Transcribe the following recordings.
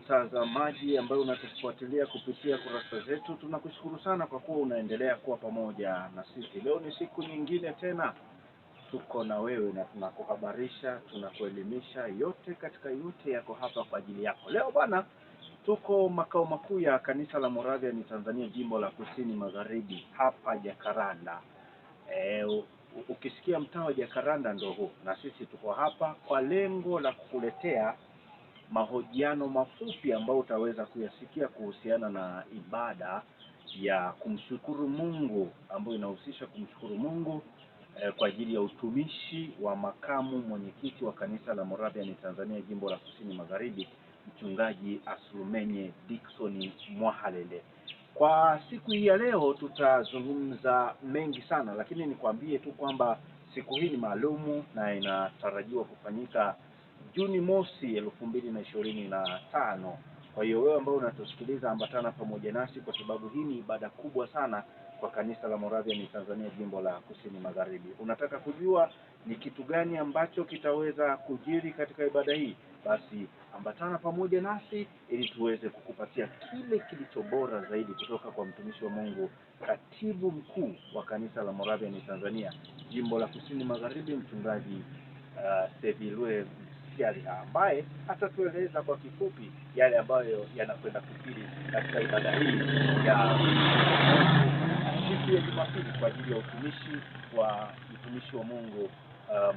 mtazamaji ambaye unatufuatilia kupitia kurasa zetu, tunakushukuru sana kwa kuwa unaendelea kuwa pamoja na sisi. Leo ni siku nyingine tena tuko na wewe na tunakuhabarisha, tunakuelimisha, yote katika yote yako hapa kwa ajili yako. Leo bwana, tuko makao makuu ya kanisa la Moravian Tanzania jimbo la Kusini Magharibi hapa Jacaranda. Ukisikia mtaa wa Jacaranda ndio huu, na sisi tuko hapa kwa lengo la kukuletea mahojiano mafupi ambayo utaweza kuyasikia kuhusiana na ibada ya kumshukuru Mungu ambayo inahusisha kumshukuru Mungu kwa ajili ya utumishi wa makamu mwenyekiti wa kanisa la Moravian Tanzania jimbo la Kusini Magharibi, mchungaji Aslumenye Dickson Mwahalende. Kwa siku hii ya leo tutazungumza mengi sana, lakini nikwambie tu kwamba siku hii ni maalumu na inatarajiwa kufanyika Juni mosi 2025. Kwa hiyo wewe ambao unatusikiliza, ambatana pamoja nasi kwa sababu hii ni ibada kubwa sana kwa kanisa la Moravian Tanzania jimbo la Kusini Magharibi. Unataka kujua ni kitu gani ambacho kitaweza kujiri katika ibada hii? Basi ambatana pamoja nasi ili tuweze kukupatia kile kilicho bora zaidi kutoka kwa mtumishi wa Mungu, katibu mkuu wa kanisa la Moravian Tanzania jimbo la Kusini Magharibi, mchungaji Sevilwe Msialiha, ambaye atatueleza kwa kifupi yale ambayo yanakwenda kujiri katika ibada hii ya siku ya Jumapili kwa ajili ya utumishi wa mtumishi wa Mungu,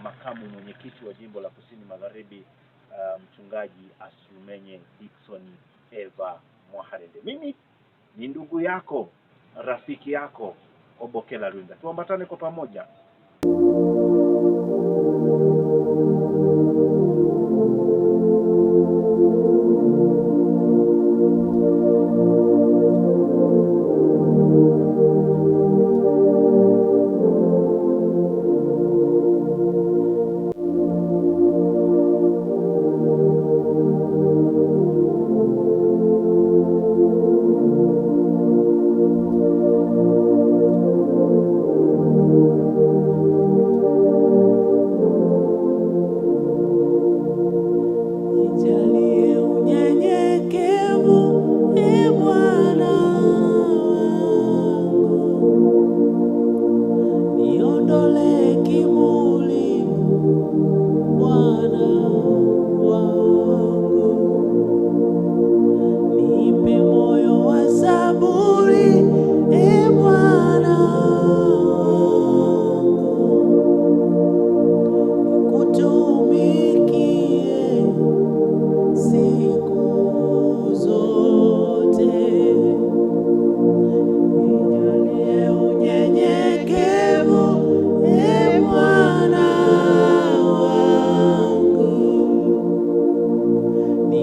makamu mwenyekiti wa jimbo la Kusini Magharibi, mchungaji Aslumenye Dickson Eva Mwahalende. Mimi ni ndugu yako, rafiki yako Obokela Lwinda. Tuambatane kwa pamoja.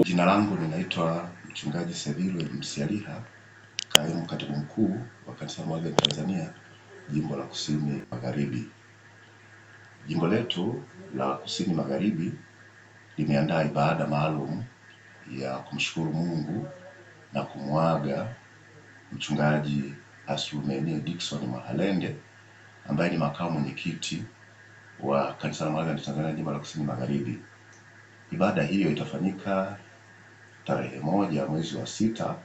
Jina langu ninaitwa mchungaji Sevilwe Msialiha, kaimu katibu mkuu wa kanisa la Moravian Tanzania jimbo la Kusini Magharibi. Jimbo letu la Kusini Magharibi limeandaa ibada maalum ya kumshukuru Mungu na kumwaga mchungaji Aslumenye Dickson Mwahalende ambaye ni makamu mwenyekiti wa kanisa la Moravian Tanzania jimbo la Kusini Magharibi. Ibada hiyo itafanyika tarehe 1 mwezi wa 6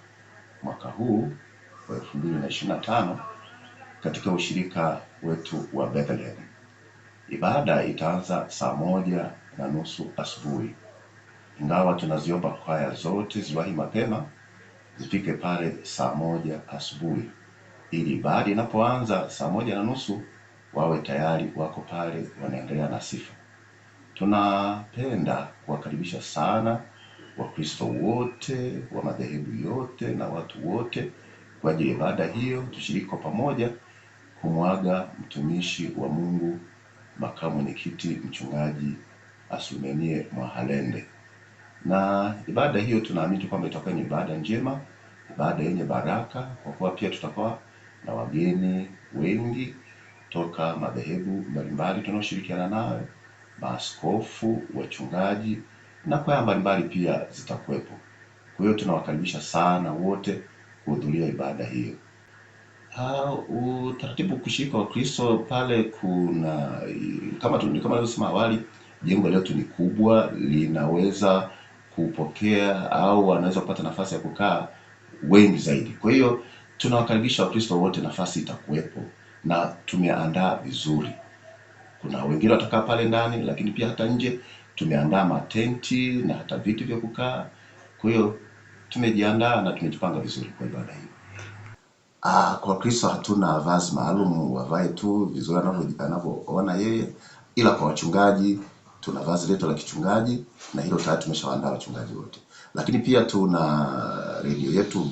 mwaka huu wa 2025 katika ushirika wetu wa Bethlehem. Ibada itaanza saa 1:30 asubuhi. Ingawa tunaziomba kwaya zote ziwahi mapema zifike pale saa 1 asubuhi, ili ibada inapoanza saa 1:30 wawe tayari wako pale wanaendelea na sifa. Tunapenda kuwakaribisha sana Wakristo wote wa madhehebu yote na watu wote kwa ajili ya ibada hiyo, tushiriki kwa pamoja kumwaga mtumishi wa Mungu, makamu mwenyekiti mchungaji Aslumenye Mwahalende. Na ibada hiyo tunaamini kwamba itakuwa ni ibada njema, ibada yenye baraka, kwa kuwa pia tutakuwa na wageni wengi toka madhehebu mbalimbali tunaoshirikiana nayo, maaskofu, wachungaji na kwaya mbalimbali pia zitakuwepo. Kwa hiyo tunawakaribisha sana wote kuhudhuria ibada hiyo. Utaratibu kushiriki wa Kristo pale, kuna kama nilivyosema awali, jengo letu ni kubwa, linaweza kupokea au wanaweza kupata nafasi ya kukaa wengi zaidi. Kwa hiyo tunawakaribisha Wakristo wote, nafasi itakuwepo na tumeandaa vizuri. Kuna wengine watakaa pale ndani, lakini pia hata nje tumeandaa matenti na hata viti vya kukaa. Kwa hiyo tumejiandaa na tumejipanga vizuri kwa ibada hii. Kwa Kristo hatuna vazi maalum, wavae tu vizuri anavyoona yeye, ila kwa wachungaji tuna vazi letu la kichungaji, na hilo tayari tumeshawaandaa wachungaji wote. Lakini pia tuna redio yetu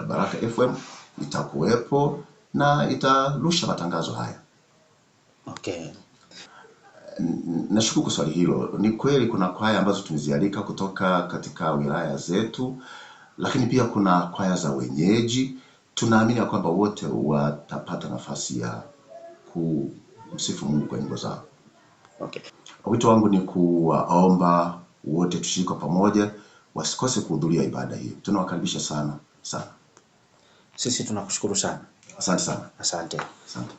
Baraka FM itakuwepo na itarusha matangazo haya. Okay. Nashukuru kwa swali hilo. Ni kweli kuna kwaya ambazo tumezialika kutoka katika wilaya zetu, lakini pia kuna kwaya za wenyeji. Tunaamini kwamba wote watapata nafasi ya kumsifu Mungu kwa nyimbo zao. Okay. Wito wangu ni kuwaomba wote tushiriki pamoja, wasikose kuhudhuria ibada hii. Tunawakaribisha sana sana. Sisi tunakushukuru sana. Asante sana. Asante. Asante.